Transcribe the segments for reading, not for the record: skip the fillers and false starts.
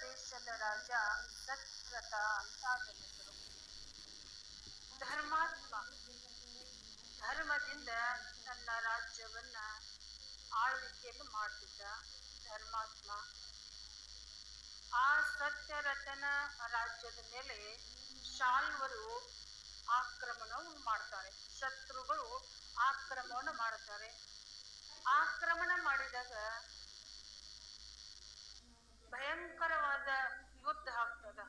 ದೇಶದ ರಾಜ ಸತ್ವ್ರತ ಅಂತ ಆತನ ಹೆಸರು. ಧರ್ಮಾತ್ಮ, ಧರ್ಮದಿಂದ ತನ್ನ ರಾಜ್ಯವನ್ನ ಆಳ್ವಿಕೆಯನ್ನು ಮಾಡ್ತಿದ್ದ ಧರ್ಮಾತ್ಮ. ಆ ಸತ್ಯರಥನ ರಾಜ್ಯದ ಮೇಲೆ ಶಾಲ್ವರು ಆಕ್ರಮಣವನ್ನು ಮಾಡ್ತಾರೆ, ಶತ್ರುಗಳು ಆಕ್ರಮಣ ಮಾಡ್ತಾರೆ. ಆಕ್ರಮಣ ಮಾಡಿದಾಗ ಭಯಂಕರವಾದ ಯುದ್ಧ ಆಗ್ತದ.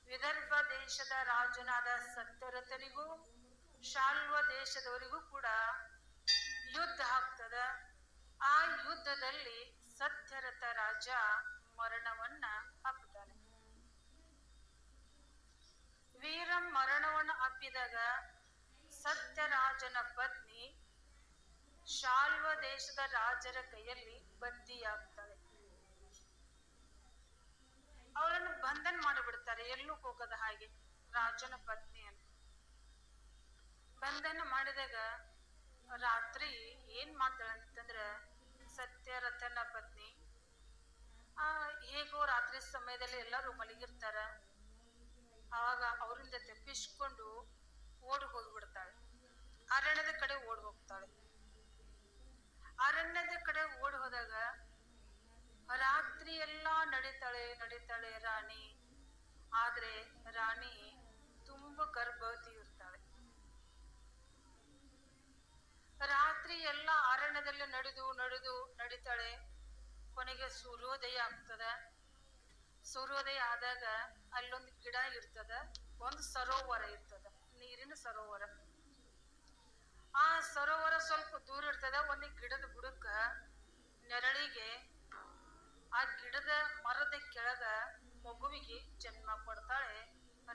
ವಿದರ್ಭ ದೇಶದ ರಾಜನಾದ ಸತ್ಯರಥನಿಗೂ ಶಾಲ್ವ ದೇಶದವರಿಗೂ ಕೂಡ ಯುದ್ಧ ಆಗ್ತದ. ಆ ಯುದ್ಧದಲ್ಲಿ ಸತ್ಯರಥ ರಾಜ ಮರಣವನ್ನ ಅಪ್ಪತಾನೆ. ವೀರ ಮರಣವನ್ನು ಅಪ್ಪಿದಾಗ ಸತ್ಯರಾಜನ ಪತ್ನಿ ಶಾಲ್ವ ದೇಶದ ರಾಜರ ಕೈಯಲ್ಲಿ ಬಂದಿಯಾಗ್ತಾಳೆ. ಅವಳನ್ನು ಬಂಧನ ಮಾಡಿಬಿಡ್ತಾರೆ, ಎಲ್ಲೂ ಹೋಗದ ಹಾಗೆ. ರಾಜನ ಪತ್ನಿಯನ್ನು ಬಂಧನ ಮಾಡಿದಾಗ ರಾತ್ರಿ ಏನ್ ಮಾಡ್ತಾಳೆ ಅಂತಂದ್ರೆ, ಸತ್ಯರಥನ ಪತ್ನಿ ಹೇಗೋ ರಾತ್ರಿ ಸಮಯದಲ್ಲಿ ಎಲ್ಲರೂ ಮಲಗಿರ್ತಾರ, ಆವಾಗ ಅವರಿಂದ ತಪ್ಪಿಸ್ಕೊಂಡು ಓಡಿ ಹೋಗ್ಬಿಡ್ತಾಳೆ. ಅರಣ್ಯದ ಕಡೆ ಓಡಿ ಹೋಗ್ತಾಳೆ. ಅರಣ್ಯದ ಕಡೆ ಓಡಿ ಹೋದಾಗ ರಾತ್ರಿ ಎಲ್ಲಾ ನಡೀತಾಳೆ ರಾಣಿ. ಆದ್ರೆ ರಾಣಿ ತುಂಬಾ ಗರ್ಭವತಿ ಇರ್ತಾಳೆ. ರಾತ್ರಿ ಎಲ್ಲ ಅರಣ್ಯದಲ್ಲಿ ನಡೀತಾಳೆ. ಕೊನೆಗೆ ಸೂರ್ಯೋದಯ ಆಗ್ತದ. ಸೂರ್ಯೋದಯ ಆದಾಗ ಅಲ್ಲೊಂದು ಗಿಡ ಇರ್ತದ, ಒಂದು ಸರೋವರ ಇರ್ತದ, ನೀರಿನ ಸರೋವರ. ಆ ಸರೋವರ ಸ್ವಲ್ಪ ದೂರ ಇರ್ತದ. ಒಂದು ಗಿಡದ ಬುಡಕ್ಕ ನೆರಳಿಗೆ ಆ ಗಿಡದ ಮರದ ಕೆಳಗ ಮಗುವಿಗೆ ಜನ್ಮ ಕೊಡ್ತಾಳೆ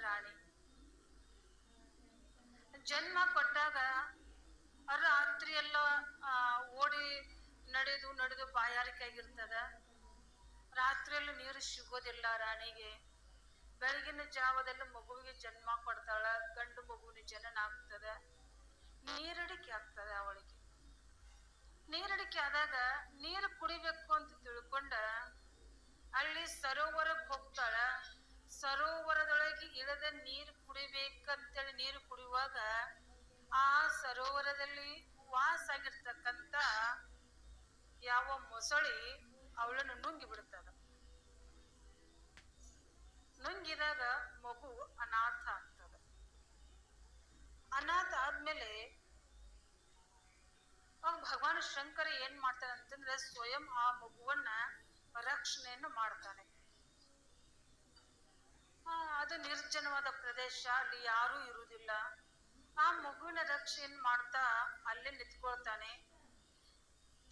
ರಾಣಿ. ಜನ್ಮ ಕೊಟ್ಟಾಗ ರಾತ್ರಿ ಎಲ್ಲ ಓಡಿ ನಡೆದು ಬಾಯಾರಿಕೆ ಆಗಿರ್ತದ. ರಾತ್ರಿಯಲ್ಲಿ ನೀರು ಸಿಗೋದಿಲ್ಲ ರಾಣಿಗೆ. ಬೆಳಗಿನ ಜಾವದಲ್ಲಿ ಮಗುವಿಗೆ ಜನ್ಮ ಕೊಡ್ತಾಳ. ಗಂಡು ಮಗುವಿನ ಜನನ ಆಗ್ತದ. ನೀರಡಿಕೆ ಆಗ್ತದೆ ಅವಳಿಗೆ. ನೀರಡಿಕೆ ಆದಾಗ ನೀರು ಕುಡಿಬೇಕು ಅಂತ ತಿಳ್ಕೊಂಡ ಅಲ್ಲಿ ಸರೋವರಕ್ಕೆ ಹೋಗ್ತಾಳ. ಸರೋವರದೊಳಗೆ ಇಳಿದ ನೀರು ಕುಡಿಬೇಕಂತೇಳಿ ನೀರು ಕುಡಿಯುವಾಗ ಆ ಸರೋವರದಲ್ಲಿ ವಾಸ ಆಗಿರ್ತಕ್ಕಂಥ ಯಾವ ಮೊಸಳಿ ಅವಳನ್ನು ನುಂಗಿ ಬಿಡ್ತದ. ನುಂಗಿದಾಗ ಮಗು ಅನಾಥ ಆಗ್ತದ. ಅನಾಥ ಆದ್ಮೇಲೆ ಭಗವಾನ್ ಶಂಕರ ಏನ್ ಮಾಡ್ತಾನೆ ಅಂತಂದ್ರೆ, ಸ್ವಯಂ ಆ ಮಗುವನ್ನ ರಕ್ಷಣೆಯನ್ನು ಮಾಡ್ತಾನೆ. ಅದು ನಿರ್ಜನವಾದ ಪ್ರದೇಶ, ಅಲ್ಲಿ ಯಾರೂ ಇರುವುದಿಲ್ಲ. ಆ ಮಗುವಿನ ರಕ್ಷಣೆ ಮಾಡ್ತಾ ಅಲ್ಲೇ ನಿಂತ್ಕೊಳ್ತಾನೆ.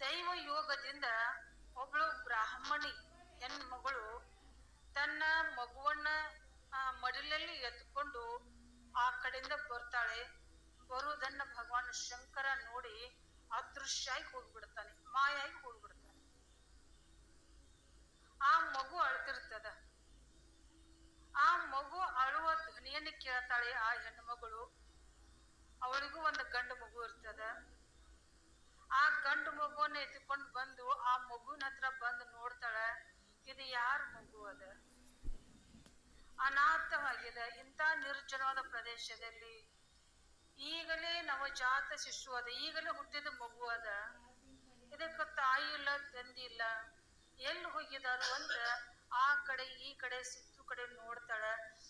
ದೈವ ಯೋಗದಿಂದ ಒಬ್ಳು ಬ್ರಾಹ್ಮಣಿ ಹೆಣ್ಮಗಳು ತನ್ನ ಮಗುವನ್ನ ಮಡಿಲಲ್ಲಿ ಎತ್ಕೊಂಡು ಆ ಕಡೆಯಿಂದ ಬರ್ತಾಳೆ. ಬರುವುದನ್ನ ಭಗವಾನ್ ಶಂಕರ ನೋಡಿ ಅದೃಶ್ಯ ಆಗಿ ಹೋಗ್ಬಿಡ್ತಾನೆ, ಮಾಯಾಗಿ ಹೋಗ್ಬಿಡ್ತಾನೆ. ಆ ಮಗು ಅಳ್ತಿರ್ತದ. ಆ ಮಗು ಅಳುವ ಧ್ವನಿಯನ್ನು ಕೇಳ್ತಾಳೆ ಆ ಹೆಣ್ಮಗಳು. ಅವಳಿಗೂ ಒಂದು ಗಂಡು ಮಗು ಇರ್ತದ. ಆ ಗಂಡು ಮಗುವನ್ನ ಎತ್ಕೊಂಡು ಬಂದು ಆ ಮಗುವಿನ ಹತ್ರ ಬಂದು ನೋಡ್ತಾಳ. ಇದು ಯಾರ ಮಗು ಅದ? ಅನಾಥವಾಗಿದೆ. ಇಂಥ ನಿರ್ಜನವಾದ ಪ್ರದೇಶದಲ್ಲಿ ಈಗಲೇ ನವಜಾತ ಶಿಶು ಅದ, ಈಗಲೇ ಹುಟ್ಟಿದ ಮಗು ಅದ. ಇದಕ್ಕೆ ತಾಯಿ ಇಲ್ಲ, ತಂದಿ ಇಲ್ಲ, ಎಲ್ಲಿ ಹೋಗಿದಾರು ಅಂತ ಆ ಕಡೆ ಈ ಕಡೆ ಸುತ್ತು ಕಡೆ ನೋಡ್ತಾಳ.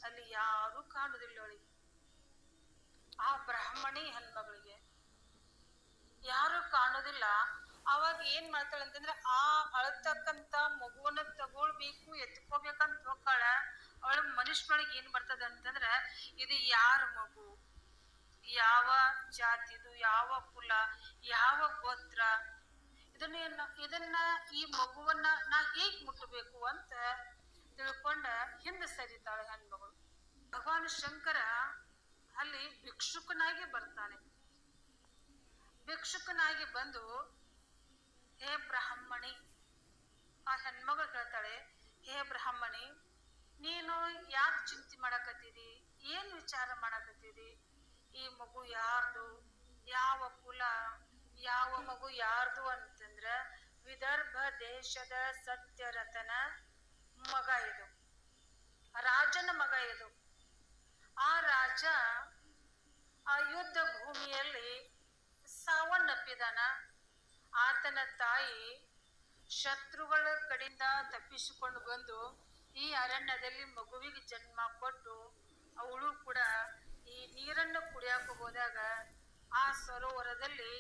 ಅಲ್ಲಿ ಯಾರು ಕಾಣುದಿಲ್ಲ ಅವಳಿಗೆ. ಆ ಬ್ರಾಹ್ಮಣಿ ಹೆಣ್ಮಗಳಿಗೆ ಯಾರು ಕಾಣೋದಿಲ್ಲ. ಅವಾಗ ಏನ್ ಮಾಡ್ತಾಳೆ ಅಂತಂದ್ರೆ, ಆ ಅಳತಕ್ಕಂತ ಮಗುವನ್ನ ತಗೊಳ್ಬೇಕು, ಎತ್ಕೋಬೇಕಂತ ಹೋಗ್ತಾಳ. ಅವಳ ಮನುಷ್ಯನೊಳಗೆ ಏನ್ ಬರ್ತದ ಅಂತಂದ್ರ, ಇದು ಯಾರ ಮಗು, ಯಾವ ಜಾತಿದು, ಯಾವ ಕುಲ, ಯಾವ ಗೋತ್ರ, ಇದನ್ನ ಈ ಮಗುವನ್ನ ನಾ ಹೇಗ್ ಮುಟ್ಟಬೇಕು ಅಂತ ತಿಳ್ಕೊಂಡ ಹಿಂದೆ ಸರಿತಾಳೆ ಹೆಣ್ಮಗಳು. ಭಗವಾನ್ ಶಂಕರ ಅಲ್ಲಿ ಭಿಕ್ಷುಕನಾಗಿ ಬರ್ತಾನೆ. ಭಿಕ್ಷುಕನಾಗಿ ಬಂದು, ಹೇ ಬ್ರಾಹ್ಮಣಿ, ಆ ಹೆಣ್ಮಗಳು ಹೇಳ್ತಾಳೆ, ಹೇ ಬ್ರಾಹ್ಮಣಿ, ನೀನು ಯಾಕೆ ಚಿಂತೆ ಮಾಡಕತ್ತಿದಿ? ಏನ್ ವಿಚಾರ ಮಾಡಕತ್ತಿದಿ? ಈ ಮಗು ಯಾರ್ದು, ಯಾವ ಕುಲ, ಯಾವ ಮಗು ಯಾರ್ದು ಅಂತಂದ್ರ ವಿದರ್ಭ ದೇಶದ ಸತ್ಯರಥನ ಮಗ ಇದು, ರಾಜನ ಮಗ ಇದು. ಆ ರಾಜ ಆ ಯುದ್ಧ ಭೂಮಿಯಲ್ಲಿ ಸಾವನ್ನಪ್ಪಿದಾನ. ಆತನ ತಾಯಿ ಶತ್ರುಗಳ ಕಡೆಯಿಂದ ತಪ್ಪಿಸಿಕೊಂಡು ಬಂದು ಈ ಅರಣ್ಯದಲ್ಲಿ ಮಗುವಿಗೆ ಜನ್ಮ ಕೊಟ್ಟು ಅವಳು ಕೂಡ ಈ ನೀರನ್ನು ಕುಡಿಯಾಕ ಹೋದಾಗ ಆ ಸರೋವರದಲ್ಲಿ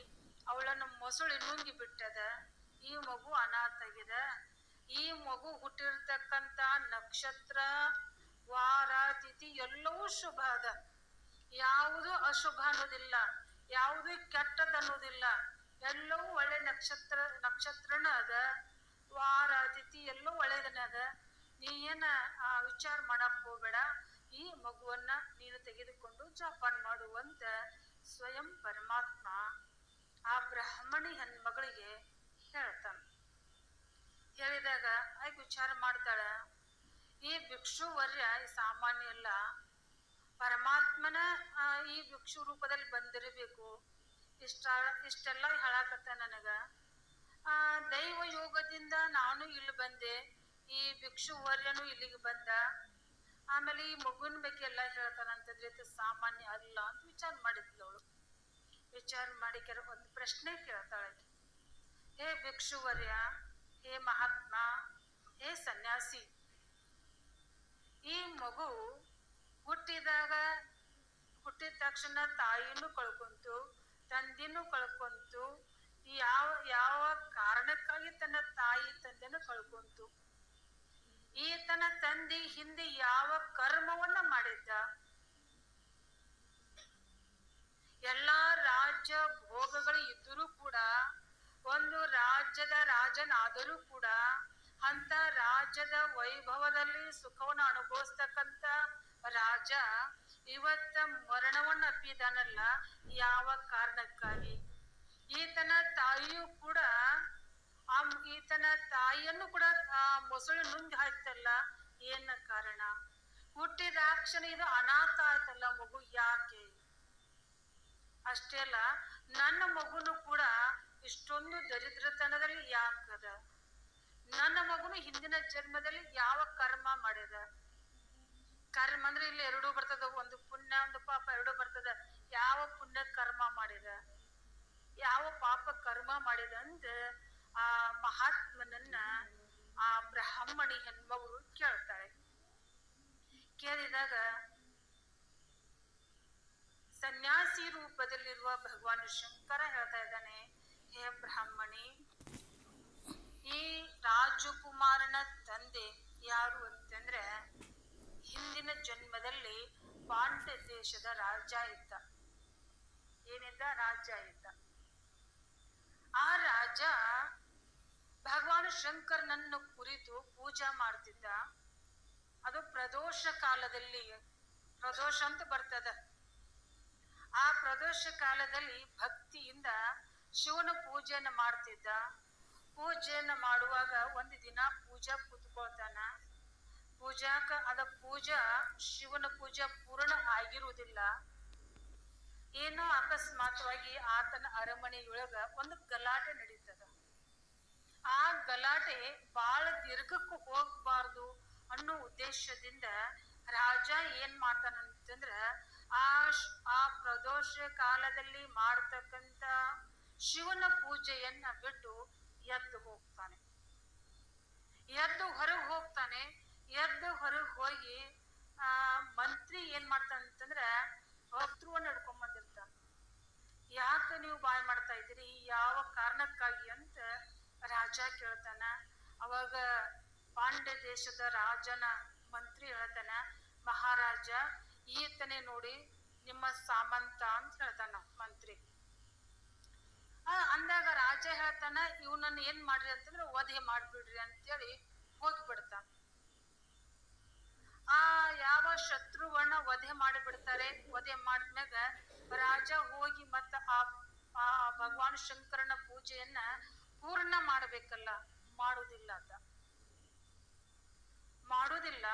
ಅವಳನ್ನು ಮೊಸಳೆ ನುಂಗಿ ಬಿಟ್ಟದ. ಈ ಮಗು ಅನಾಥ ಆಗಿದೆ. ಈ ಮಗು ಹುಟ್ಟಿರ್ತಕ್ಕಂಥ ನಕ್ಷತ್ರ, ವಾರ, ತಿಥಿ ಎಲ್ಲವೂ ಶುಭ ಅದ. ಯಾವುದು ಅಶುಭ ಅನ್ನೋದಿಲ್ಲ, ಯಾವುದು ಕೆಟ್ಟದ ಅನ್ನೋದಿಲ್ಲ. ಎಲ್ಲವೂ ಒಳ್ಳೆ ನಕ್ಷತ್ರನ ಅದ, ವಾರ ತಿಥಿ ಎಲ್ಲವೂ ಒಳ್ಳೆದನ ಅದ. ನೀ ಏನ ವಿಚಾರ ಮಾಡಕ್ ಹೋಗ್ಬೇಡ. ಈ ಮಗುವನ್ನ ನೀನು ತೆಗೆದುಕೊಂಡು ಜೋಪಾನ ಮಾಡುವಂತ ಸ್ವಯಂ ಪರಮಾತ್ಮ ಆ ಬ್ರಾಹ್ಮಣಿ ಹೆಣ್ಮಗಳಿಗೆ ಹೇಳ್ತಾನ. ಹೇಳಿದಾಗ ಆಯ್ತು ವಿಚಾರ ಮಾಡ್ತಾಳ, ಈ ಭಿಕ್ಷುವರ್ಯ ಸಾಮಾನ್ಯ ಅಲ್ಲ, ಪರಮಾತ್ಮನ ಈ ಭಿಕ್ಷು ರೂಪದಲ್ಲಿ ಬಂದಿರಬೇಕು. ಇಷ್ಟೆಲ್ಲ ಹೇಳಾಕತ್ತ ನನಗ. ದೈವ ಯೋಗದಿಂದ ನಾನು ಇಲ್ಲಿ ಬಂದೆ, ಈ ಭಿಕ್ಷುವರ್ಯನು ಇಲ್ಲಿಗೆ ಬಂದ. ಆಮೇಲೆ ಈ ಮಗುವಿನ ಬಗ್ಗೆ ಎಲ್ಲ ಹೇಳ್ತಾನಂತಂದ್ರೆ ಇದು ಸಾಮಾನ್ಯ ಅಲ್ಲ ಅಂತ ವಿಚಾರ ಮಾಡಿದ್ಲು ಅವಳು. ವಿಚಾರ ಮಾಡಿ ಒಂದು ಪ್ರಶ್ನೆ ಕೇಳ್ತಾಳೆ. ಹೇ ಭಿಕ್ಷುವರ್ಯ, ಹೇ ಮಹಾತ್ಮ, ಹೇ ಸನ್ಯಾಸಿ, ಈ ಮಗು ಹುಟ್ಟಿದ ತಕ್ಷಣ ತಾಯಿನೂ ಕಳ್ಕೊಂತು, ತಂದೆನೂ ಕಳ್ಕೊಂತು. ಯಾವ ಕಾರಣಕ್ಕಾಗಿ ತನ್ನ ತಾಯಿ ತಂದೆನೂ ಕಳ್ಕೊಂತು? ಈತನ ತಂದೆ ಹಿಂದೆ ಯಾವ ಕರ್ಮವನ್ನ ಮಾಡಿದ್ದ? ಎಲ್ಲಾ ರಾಜ್ಯ ಭೋಗಗಳು ಇದ್ದರೂ ಕೂಡ, ಒಂದು ರಾಜ್ಯದ ರಾಜನಾದರೂ ಕೂಡ ಅಂತ ರಾಜ್ಯದ ವೈಭವದಲ್ಲಿ ಸುಖವನ್ನು ಅನುಭವಿಸ್ತಕ್ಕಂಥ ರಾಜ ಇವತ್ತ ಮರಣವನ್ನ ಅಪ್ಪಿದಾನಲ್ಲ, ಯಾವ ಕಾರಣಕ್ಕಾಗಿ? ಈತನ ತಾಯಿಯೂ ಕೂಡ ಈತನ ತಾಯಿಯನ್ನು ಕೂಡ ಮೊಸಳೆ ನುಂಗಿ ಹಾಯ್ತಲ್ಲ, ಏನ ಕಾರಣ? ಹುಟ್ಟಿದಾಕ್ಷಣ ಇದು ಅನಾಥ ಆಯ್ತಲ್ಲ ಮಗು, ಯಾಕೆ? ಅಷ್ಟೇ ಅಲ್ಲ, ನನ್ನ ಮಗುನು ಕೂಡ ಇಷ್ಟೊಂದು ದರಿದ್ರತನದಲ್ಲಿ ಯಾಕದ? ನನ್ನ ಮಗುನು ಹಿಂದಿನ ಜನ್ಮದಲ್ಲಿ ಯಾವ ಕರ್ಮ ಮಾಡಿದ? ಕರ್ಮ ಅಂದ್ರೆ ಇಲ್ಲಿ ಎರಡೂ ಬರ್ತದ, ಒಂದು ಪುಣ್ಯ ಒಂದು ಪಾಪ ಎರಡೂ ಬರ್ತದ. ಯಾವ ಪುಣ್ಯ ಕರ್ಮ ಮಾಡಿದ, ಯಾವ ಪಾಪ ಕರ್ಮ ಮಾಡಿದ ಅಂತ ಆ ಮಹಾತ್ಮನನ್ನ ಆ ಬ್ರಾಹ್ಮಣಿ ಹೆಣ್ಮಗಳು ಕೇಳ್ತಾಳೆ. ಕೇಳಿದಾಗ ಸನ್ಯಾಸಿ ರೂಪದಲ್ಲಿರುವ ಭಗವಾನ್ ಶಂಕರ ಹೇಳ್ತಾ ಇದ್ದಾನೆ, ಹೇ ಬ್ರಾಹ್ಮಣಿ, ಈ ರಾಜಕುಮಾರನ ತಂದೆ ಯಾರು ಅಂತಂದ್ರೆ ಹಿಂದಿನ ಜನ್ಮದಲ್ಲಿ ಪಾಂಡ್ಯ ದೇಶದ ರಾಜ ಇದ್ದ. ಏನಿದ್ದ? ರಾಜ ಇದ್ದ. ಆ ರಾಜ ಭಗವಾನ್ ಶಂಕರನನ್ನು ಕುರಿತು ಪೂಜಾ ಮಾಡ್ತಿದ್ದ. ಅದು ಪ್ರದೋಷ ಕಾಲದಲ್ಲಿ, ಪ್ರದೋಷ ಅಂತ ಬರ್ತದ. ಆ ಪ್ರದೋಷ ಕಾಲದಲ್ಲಿ ಭಕ್ತಿಯಿಂದ ಶಿವನ ಪೂಜೆಯನ್ನು ಮಾಡ್ತಿದ್ದ. ಪೂಜೆಯನ್ನು ಮಾಡುವಾಗ ಒಂದು ದಿನ ಪೂಜಾ ಕೂತ್ಕೊಳ್ತಾನ. ಪೂಜಾ ಶಿವನ ಪೂಜಾ ಪೂರ್ಣ ಆಗಿರುವುದಿಲ್ಲ. ಏನೋ ಅಕಸ್ಮಾತ್ವಾಗಿ ಆತನ ಅರಮನೆಯೊಳಗ ಒಂದು ಗಲಾಟೆ ನಡೀತದ. ಆ ಗಲಾಟೆ ಬಹಳ ದೀರ್ಘಕ್ಕೂ ಹೋಗ್ಬಾರ್ದು ಅನ್ನೋ ಉದ್ದೇಶದಿಂದ ರಾಜ ಏನ್ ಮಾಡ್ತಾನಂತಂದ್ರ ಆ ಪ್ರದೋಷ ಕಾಲದಲ್ಲಿ ಮಾಡ್ತಕ್ಕಂತ ಶಿವನ ಪೂಜೆಯನ್ನ ಬಿಟ್ಟು ಎದ್ದು ಹೋಗ್ತಾನೆ. ಎದ್ದು ಹೊರಗೆ ಹೋಗ್ತಾನೆ. ಎದ್ದು ಹೊರಗೆ ಹೋಗಿ ಮಂತ್ರಿ ಏನ್ ಮಾಡ್ತಾನಂತಂದ್ರ ಭಕ್ತೃವನ್ನ ಹಿಡ್ಕೊಂಡ್ ಬಂದಿರ್ತಾನ. ಯಾಕೆ ನೀವು ಬಾಯ್ ಮಾಡ್ತಾ ಇದ್ದೀರಿ, ಯಾವ ಕಾರಣಕ್ಕಾಗಿ ಅಂತ ರಾಜ ಕೇಳ್ತಾನ. ಅವಾಗ ಪಾಂಡ್ಯ ದೇಶದ ರಾಜನ ಮಂತ್ರಿ ಹೇಳ್ತಾನ, ಮಹಾರಾಜ ಈತನೇ ನೋಡಿ ನಿಮ್ಮ ಸಾಮಂತ ಅಂತ ಹೇಳ್ತಾನ ಮಂತ್ರಿ. ಅಂದಾಗ ರಾಜ ಹೇಳ್ತಾನ, ಇವನನ್ನ ಏನ್ ಮಾಡ್ರಿ ಅಂತಂದ್ರೆ ವಧೆ ಮಾಡ್ಬಿಡ್ರಿ ಅಂತೇಳಿ ಹೋಗ್ಬಿಡ್ತಾನ. ಯಾವ ಶತ್ರುವನ್ನ ವಧೆ ಮಾಡಿಬಿಡ್ತಾರೆ. ವಧೆ ಮಾಡಿದ್ಮ್ಯಾಗ ರಾಜ ಹೋಗಿ ಮತ್ತ ಆ ಭಗವಾನ್ ಶಂಕರನ ಪೂಜೆಯನ್ನ ಪೂರ್ಣ ಮಾಡ್ಬೇಕಲ್ಲ, ಮಾಡುವುದಿಲ್ಲ ಮಾಡುವುದಿಲ್ಲ.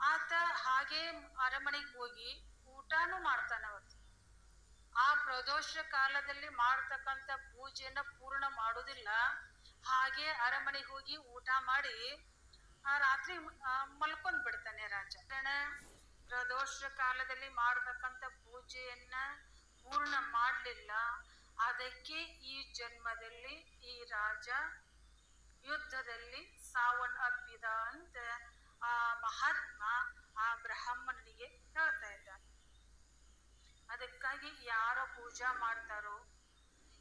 ಆತ ಹಾಗೆ ಅರಮನೆಗೆ ಹೋಗಿ ಊಟನೂ ಮಾಡ್ತಾನ. ಅವತ್ತು ಆ ಪ್ರದೋಷ ಕಾಲದಲ್ಲಿ ಮಾಡ್ತಕ್ಕಂಥ ಪೂಜೆಯನ್ನ ಪೂರ್ಣ ಮಾಡುವುದಿಲ್ಲ. ಹಾಗೆ ಅರಮನೆಗೆ ಹೋಗಿ ಊಟ ಮಾಡಿ ಆ ರಾತ್ರಿ ಮಲ್ಕೊಂಡ್ ಬಿಡ್ತಾನೆ ರಾಜ. ಪ್ರದೋಷ ಕಾಲದಲ್ಲಿ ಮಾಡತಕ್ಕಂತ ಪೂಜೆಯನ್ನ ಪೂರ್ಣ ಮಾಡಲಿಲ್ಲ, ಅದಕ್ಕೆ ಈ ಜನ್ಮದಲ್ಲಿ ಈ ರಾಜ ಯುದ್ಧದಲ್ಲಿ ಸಾವನ್ನಪ್ಪಿದ ಅಂತ ಆ ಮಹಾತ್ಮ ಆ ಬ್ರಾಹ್ಮಣನಿಗೆ ಹೇಳ್ತಾ ಇದ್ದಾನೆ. ಅದಕ್ಕಾಗಿ ಯಾರು ಪೂಜಾ ಮಾಡ್ತಾರೋ,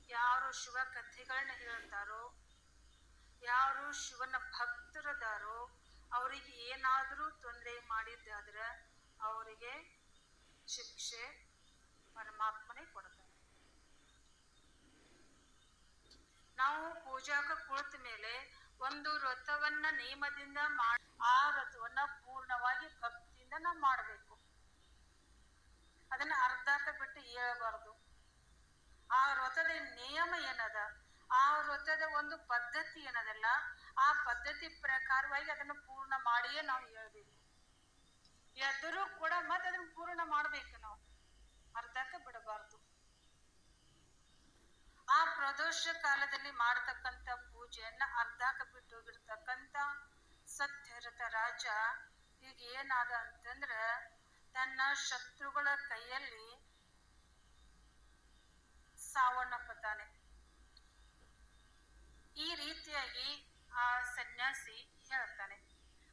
ಯಾರು ಶಿವ ಕಥೆಗಳನ್ನ ಹೇಳ್ತಾರೋ, ಯಾರು ಶಿವನ ಭಕ್ತರದಾರೋ, ಅವರಿಗೆ ಏನಾದರೂ ತೊಂದರೆ ಮಾಡಿದ್ದಾದ್ರೆ ಅವರಿಗೆ ಶಿಕ್ಷೆ ಪರಮಾತ್ಮನೇ ಕೊಡ್ತಾನೆ. ನಾವು ಪೂಜಾಕ ಕುಳಿತ ಮೇಲೆ ಒಂದು ವ್ರತವನ್ನ ನಿಯಮದಿಂದ ಆ ವ್ರತವನ್ನ ಪೂರ್ಣವಾಗಿ ಭಕ್ತಿಯಿಂದ ನಾವು ಮಾಡಬೇಕು. ಅದನ್ನ ಅರ್ಧಕ್ಕೆ ಬಿಟ್ಟು ಹೇಳಬಾರ್ದು. ಆ ವ್ರತದ ನಿಯಮ ಏನದ, ಆ ವ್ರತದ ಒಂದು ಪದ್ಧತಿ ಏನದಲ್ಲ, ಆ ಪದ್ಧತಿ ಪ್ರಕಾರವಾಗಿ ಅದನ್ನು ಪೂರ್ಣ ಮಾಡಿಯೇ ನಾವು ಹೇಳ್ಬೇಕು. ಎದ್ರೂ ಕೂಡ ಮತ್ತೆ ಅದನ್ನ ಪೂರ್ಣ ಮಾಡ್ಬೇಕು, ನಾವು ಅರ್ಧಕ್ಕೆ ಬಿಡಬಾರ್ದು. ಆ ಪ್ರದೋಷ ಕಾಲದಲ್ಲಿ ಮಾಡತಕ್ಕಂತ ಪೂಜೆಯನ್ನ ಅರ್ಧಕ್ಕೆ ಬಿಟ್ಟು ಹೋಗಿರ್ತಕ್ಕಂತ ಸತ್ಯರಥ ರಾಜ ಈಗ ಏನಾದ ಅಂತಂದ್ರ ತನ್ನ ಶತ್ರುಗಳ ಕೈಯಲ್ಲಿ ಸಾವನ್ನಪ್ಪುತ್ತಾನೆ. ಈ ರೀತಿಯಾಗಿ ಆ ಸನ್ಯಾಸಿ ಹೇಳ್ತಾನೆ.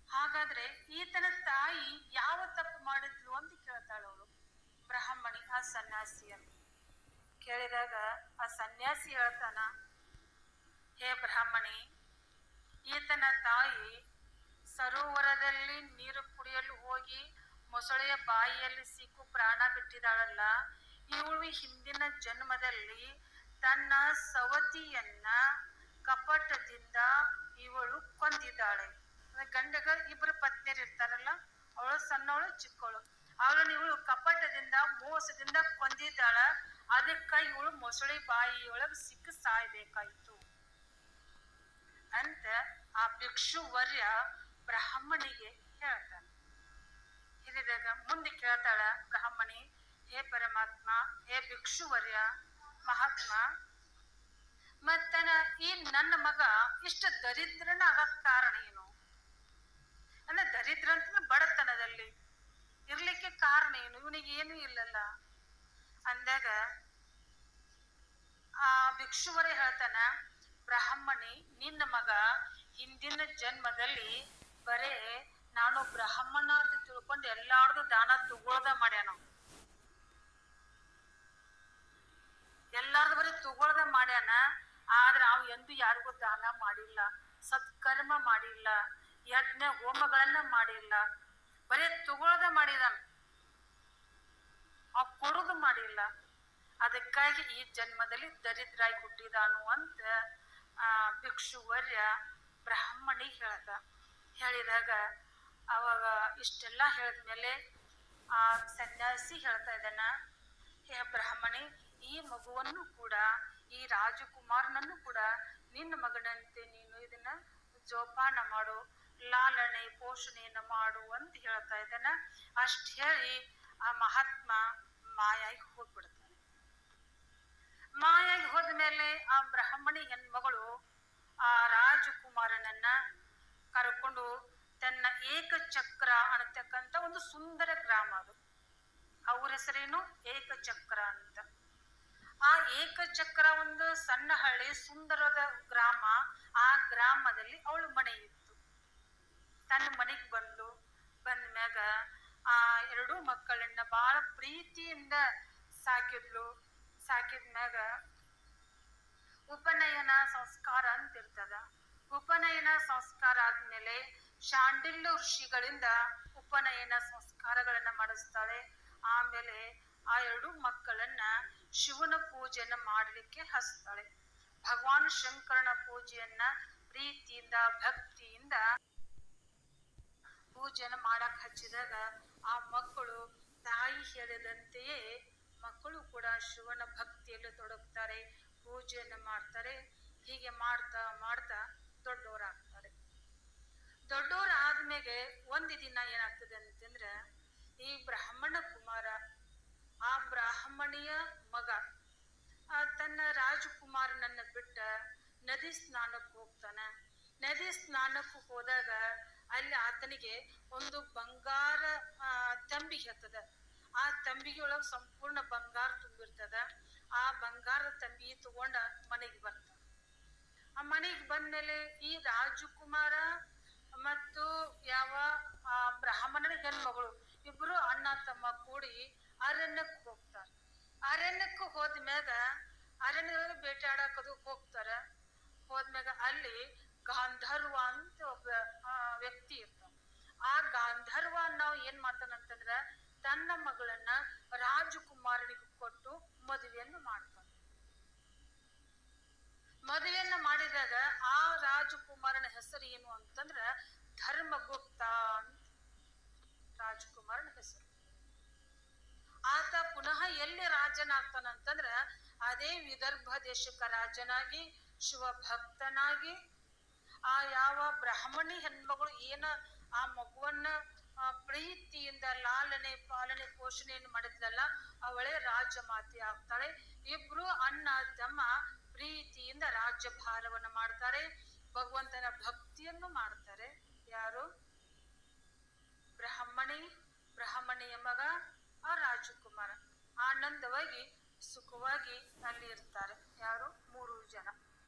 ಹಾಗಾದ್ರೆ ಈತನ ತಾಯಿ ಯಾವ ತಪ್ಪು ಮಾಡಿದ್ಲು ಅಂತ ಕೇಳ್ತಾಳ ಅವಳು ಬ್ರಾಹ್ಮಣಿ ಆ ಸನ್ಯಾಸಿಯನ್ನು. ಕೇಳಿದಾಗ ಆ ಸನ್ಯಾಸಿ ಹೇಳ್ತಾನ, ಹೇ ಬ್ರಾಹ್ಮಣಿ, ಈತನ ತಾಯಿ ಸರೋವರದಲ್ಲಿ ನೀರು ಕುಡಿಯಲು ಹೋಗಿ ಮೊಸಳೆಯ ಬಾಯಿಯಲ್ಲಿ ಸಿಕ್ಕು ಪ್ರಾಣ ಬಿಟ್ಟಿದ್ದಾಳಲ್ಲ, ಇವಳು ಹಿಂದಿನ ಜನ್ಮದಲ್ಲಿ ತನ್ನ ಸವತಿಯನ್ನ ಕಪಟದಿಂದ ಇವಳು ಕೊಂದಿದ್ದಾಳೆ. ಗಂಡಗ ಇಬ್ಬರು ಪತ್ನಿಯರು ಇರ್ತಾರಲ್ಲ, ಅವಳು ಸಣ್ಣವಳು ಚಿಕ್ಕವಳು, ಅವಳನ್ನು ಇವಳು ಕಪಟದಿಂದ ಮೋಸದಿಂದ ಕೊಂದಿದ್ದಾಳ. ಅದಕ್ಕಾಗಿ ಇವಳು ಮೊಸಳೆ ಬಾಯಿಯೊಳಗೆ ಸಿಕ್ಕ ಸಾಯ್ಬೇಕಾಯ್ತು ಅಂತ ಆ ಭಿಕ್ಷುವರ್ಯ ಬ್ರಾಹ್ಮಣಿಗೆ ಹೇಳ್ತಾನೆ. ಹಿರಿದಾಗ ಮುಂದೆ ಕೇಳ್ತಾಳ ಬ್ರಾಹ್ಮಣಿ, ಹೇ ಪರಮಾತ್ಮ, ಹೇ ಭಿಕ್ಷುವರ್ಯ ಮಹಾತ್ಮ, ಮತ್ತನ ಈ ನನ್ನ ಮಗ ಇಷ್ಟ ದರಿದ್ರನ ಆಗಕ್ ಕಾರಣ ಏನು? ಅಂದ್ರೆ ದರಿದ್ರ ಅಂತಂದ್ರೆ ಬಡತನದಲ್ಲಿ ಇರ್ಲಿಕ್ಕೆ ಕಾರಣ ಏನು? ಇವನಿಗೆ ಏನು ಇಲ್ಲಲ್ಲ ಅಂದಾಗ ಆ ಭಿಕ್ಷುವರೇ ಹೇಳ್ತಾನ, ಬ್ರಾಹ್ಮಣಿ, ನಿನ್ನ ಮಗ ಹಿಂದಿನ ಜನ್ಮದಲ್ಲಿ ಬರೇ ನಾನು ಬ್ರಾಹ್ಮಣ ಅಂತ ತಿಳ್ಕೊಂಡು ಎಲ್ಲಾರ್ದು ದಾನ ತಗೊಳ್ದ ಮಾಡ್ಯಾನ. ಎಲ್ಲಾರ್ದು ಬರೀ ತಗೊಳ್ದ ಮಾಡ್ಯಾನ, ಆದ್ರೆ ಅವ್ ಎಂದು ಯಾರಿಗೂ ದಾನ ಮಾಡಿಲ್ಲ, ಸತ್ಕರ್ಮ ಮಾಡಿಲ್ಲ, ಯಜ್ಞ ಹೋಮಗಳನ್ನ ಮಾಡಿಲ್ಲ, ಬರೀ ತಗೊಳ್ದ ಮಾಡಿದಾನ, ಅವ್ ಕೊಡುದು ಮಾಡಿಲ್ಲ. ಅದಕ್ಕಾಗಿ ಈ ಜನ್ಮದಲ್ಲಿ ದರಿದ್ರಾಗಿ ಹುಟ್ಟಿದಾನು ಅಂತ ಆ ಭಿಕ್ಷುವರ್ಯ ಬ್ರಾಹ್ಮಣಿ ಹೇಳ್ದ. ಹೇಳಿದಾಗ ಅವಾಗ ಇಷ್ಟೆಲ್ಲ ಹೇಳಿದ್ಮೇಲೆ ಆ ಸನ್ಯಾಸಿ ಹೇಳ್ತಾ ಇದ್ದಾನ, ಹೇ ಬ್ರಾಹ್ಮಣಿ, ಈ ಮಗುವನ್ನು ಕೂಡ, ಈ ರಾಜಕುಮಾರನನ್ನು ಕೂಡ ನಿನ್ನ ಮಗನಂತೆ ನೀನು ಇದನ್ನ ಜೋಪಾನ ಮಾಡು, ಲಾಲನೆ ಪೋಷಣೆಯನ್ನ ಮಾಡು ಅಂತ ಹೇಳ್ತಾ ಇದ್ದಾನ. ಅಷ್ಟ್ ಹೇಳಿ ಆ ಮಹಾತ್ಮ ಮಾಯಾಗಿ ಹೋಗ್ಬಿಡ್ತಾನೆ. ಮಾಯಾಗಿ ಹೋದ್ಮೇಲೆ ಆ ಬ್ರಾಹ್ಮಣಿ ಹೆಣ್ಮಗಳು ಆ ರಾಜಕುಮಾರನನ್ನ ಕರ್ಕೊಂಡು ತನ್ನ ಏಕಚಕ್ರ ಅನ್ನತಕ್ಕಂತ ಒಂದು ಸುಂದರ ಗ್ರಾಮ, ಅದು ಅವ್ರ ಹೆಸರೇನು ಏಕಚಕ್ರ ಅಂತ. ಆ ಏಕಚಕ್ರ ಒಂದು ಸಣ್ಣ ಹಳ್ಳಿ, ಸುಂದರದ ಗ್ರಾಮ. ಆ ಗ್ರಾಮದಲ್ಲಿ ಅವಳು ಮನೆ ಇತ್ತು. ತನ್ನ ಮನೆಗೆ ಬಂದ ಮ್ಯಾಗ ಆ ಎರಡೂ ಮಕ್ಕಳನ್ನ ಬಹಳ ಪ್ರೀತಿಯಿಂದ ಸಾಕಿದ್ಲು. ಸಾಕಿದ್ಮ್ಯಾಗ ಉಪನಯನ ಸಂಸ್ಕಾರ ಅಂತ ಇರ್ತದ. ಉಪನಯನ ಸಂಸ್ಕಾರ ಆದ್ಮೇಲೆ ಶಾಂಡಿಲ್ಯ ಋಷಿಗಳಿಂದ ಉಪನಯನ ಸಂಸ್ಕಾರಗಳನ್ನ ಮಾಡಿಸ್ತಾಳೆ. ಆಮೇಲೆ ಆ ಎರಡೂ ಮಕ್ಕಳನ್ನ ಶಿವನ ಪೂಜೆಯನ್ನ ಮಾಡ್ಲಿಕ್ಕೆ ಹಚ್ತಾಳೆ. ಭಗವಾನ್ ಶಂಕರನ ಪೂಜೆಯನ್ನ ಪ್ರೀತಿಯಿಂದ ಭಕ್ತಿಯಿಂದ ಪೂಜೆಯನ್ನ ಮಾಡಕ್ ಹಚ್ಚಿದಾಗ ಆ ಮಕ್ಕಳು ತಾಯಿ ಹೇಳಿದಂತೆಯೇ ಮಕ್ಕಳು ಕೂಡ ಶಿವನ ಭಕ್ತಿಯಲ್ಲಿ ತೊಡಗ್ತಾರೆ, ಪೂಜೆಯನ್ನ ಮಾಡ್ತಾರೆ. ಹೀಗೆ ಮಾಡ್ತಾ ಮಾಡ್ತಾ ದೊಡ್ಡವರಾಗ್ತಾರೆ. ದೊಡ್ಡವರಾದ್ಮೇಲೆ ಒಂದು ದಿನ ಏನಾಗ್ತದೆ ಅಂತಂದ್ರೆ, ಈ ಬ್ರಾಹ್ಮಣ ಕುಮಾರ, ಆ ಬ್ರಾಹ್ಮಣಿಯ ಮಗ ತನ್ನ ರಾಜಕುಮಾರನನ್ನ ಬಿಟ್ಟ ನದಿ ಸ್ನಾನಕ್ಕೆ ಹೋಗ್ತಾನ. ನದಿ ಸ್ನಾನಕ್ಕೆ ಹೋದಾಗ ಅಲ್ಲಿ ಆತನಿಗೆ ಒಂದು ಬಂಗಾರ ತಂಬಿಗೆ ಹತ್ತದ. ಆ ತಂಬಿಗೆ ಒಳಗೆ ಸಂಪೂರ್ಣ ಬಂಗಾರ ತುಂಬಿರ್ತದ. ಆ ಬಂಗಾರದ ತಂಬಿ ತಗೊಂಡ ಮನೆಗೆ ಬರ್ತಾನ. ಆ ಮನೆಗೆ ಬಂದ್ಮೇಲೆ ಈ ರಾಜಕುಮಾರ ಮತ್ತು ಯಾವ ಬ್ರಾಹ್ಮಣನ ಹೆಣ್ಮಗಳು ಇಬ್ರು ಅಣ್ಣ ತಮ್ಮ ಕೂಡಿ ಅರಣ್ಯಕ್ಕೆ ಹೋಗ್ತಾರ. ಅರಣ್ಯಕ್ಕೆ ಹೋದ್ಮ್ಯಾಗ ಅರಣ್ಯದೊಳಗೆ ಬೇಟೆಯಾಡಕದು ಹೋಗ್ತಾರ. ಹೋದ್ಮ್ಯಾಗ ಅಲ್ಲಿ ಗಾಂಧರ್ವ ಅಂತ ಒಬ್ಬ ವ್ಯಕ್ತಿ ಇರ್ತಾನ. ಆ ಗಾಂಧರ್ವ ನಾವು ಏನ್ ಮಾಡ್ತಾನಂತಂದ್ರ ತನ್ನ ಮಗಳನ್ನ ರಾಜಕುಮಾರನಿಗೆ ಕೊಟ್ಟು ಮದುವೆಯನ್ನು ಮಾಡ್ತಾನ. ಮದುವೆಯನ್ನ ಮಾಡಿದಾಗ ಆ ರಾಜಕುಮಾರನ ಹೆಸರು ಏನು ಅಂತಂದ್ರ ಧರ್ಮಗುಪ್ತ ಅಂತ ರಾಜಕುಮಾರನ ಹೆಸರು. ಆತ ಪುನಃ ಎಲ್ಲಿ ರಾಜನಾಗ್ತಾನಂತಂದ್ರ ಅದೇ ವಿದರ್ಭ ದೇಶಕ್ಕ ರಾಜನಾಗಿ ಶಿವಭಕ್ತನಾಗಿ ಆ ಯಾವ ಬ್ರಾಹ್ಮಣಿ ಹೆಣ್ಮಗಳು ಏನ ಆ ಮಗುವನ್ನ ಪ್ರೀತಿಯಿಂದ ಲಾಲನೆ ಪಾಲನೆ ಪೋಷಣೆಯನ್ನು ಮಾಡಿದ್ಲಲ್ಲ ಅವಳೇ ರಾಜಮಾತೆ ಆಗ್ತಾಳೆ. ಇಬ್ರು ಅಣ್ಣ ತಮ್ಮ ಪ್ರೀತಿಯಿಂದ ರಾಜ್ಯಭಾರವನ್ನು ಮಾಡ್ತಾರೆ. ಭಗವಂತನ ಭಕ್ತಿಯನ್ನು ಮಾಡ್ತಾರೆ. ಯಾರು? ಬ್ರಾಹ್ಮಣಿಯ ಮಗ ಆ ರಾಜಕುಮಾರ ಆನಂದವಾಗಿ ಸುಖವಾಗಿ ಅಲ್ಲಿ ಇರ್ತಾರೆ. ಯಾರು?